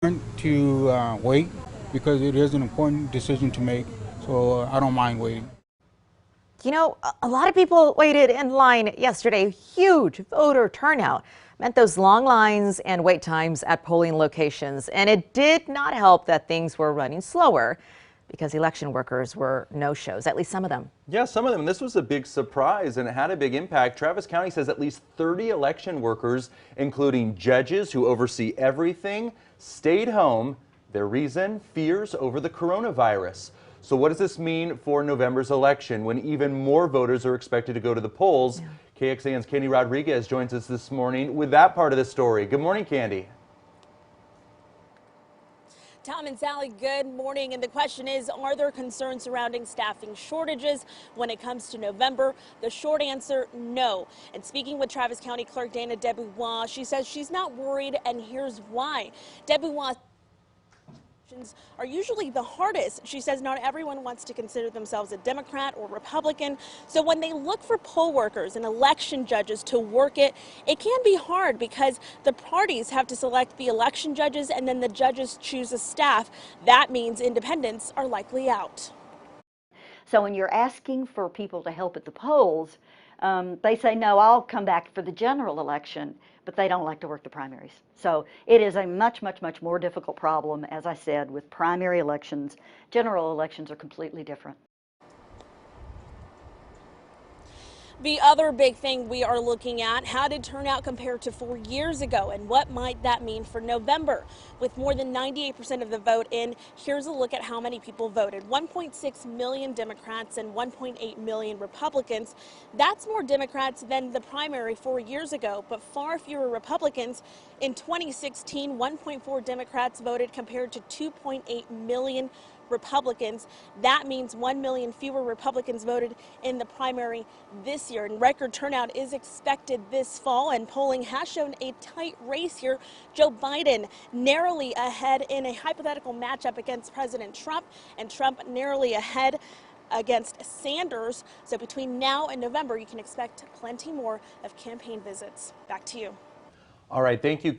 To wait because it is an important decision to make, so I don't mind waiting. You know, a lot of people waited in line yesterday. Huge voter turnout meant those long lines and wait times at polling locations. And it did not help that things were running slower because election workers were no-shows, at least some of them. Yeah, some of them. This was a big surprise and it had a big impact. Travis County says at least 30 election workers, including judges who oversee everything, stayed home. Their reason? Fears over the coronavirus. So what does this mean for November's election when even more voters are expected to go to the polls? Yeah. KXAN's Candy Rodriguez joins us this morning with that part of the story. Good morning, Candy. Tom and Sally, good morning. And the question is, are there concerns surrounding staffing shortages when it comes to November? The short answer, no. And speaking with Travis County Clerk Dana DeBeauvoir, she says she's not worried, and here's why. DeBeauvoir are usually the hardest. She says not everyone wants to consider themselves a Democrat or Republican. So when they look for poll workers and election judges to work it, it can be hard because the parties have to select the election judges and then the judges choose a staff. That means independents are likely out. So when you're asking for people to help at the polls, they say, no, I'll come back for the general election, but they don't like to work the primaries. So it is a much, much, much more difficult problem, as I said, with primary elections. General elections are completely different. The other big thing we are looking at, how did turnout compare to 4 years ago, and what might that mean for November? With more than 98% of the vote in, here's a look at how many people voted. 1.6 million Democrats and 1.8 million Republicans. That's more Democrats than the primary 4 years ago, but far fewer Republicans. In 2016, 1.4 Democrats voted compared to 2.8 million Republicans. That means 1 million fewer Republicans voted in the primary this year. And record turnout is expected this fall, and polling has shown a tight race here. Joe Biden narrowly ahead in a hypothetical matchup against President Trump, and Trump narrowly ahead against Sanders. So between now and November, you can expect plenty more of campaign visits. Back to you. All right, thank you.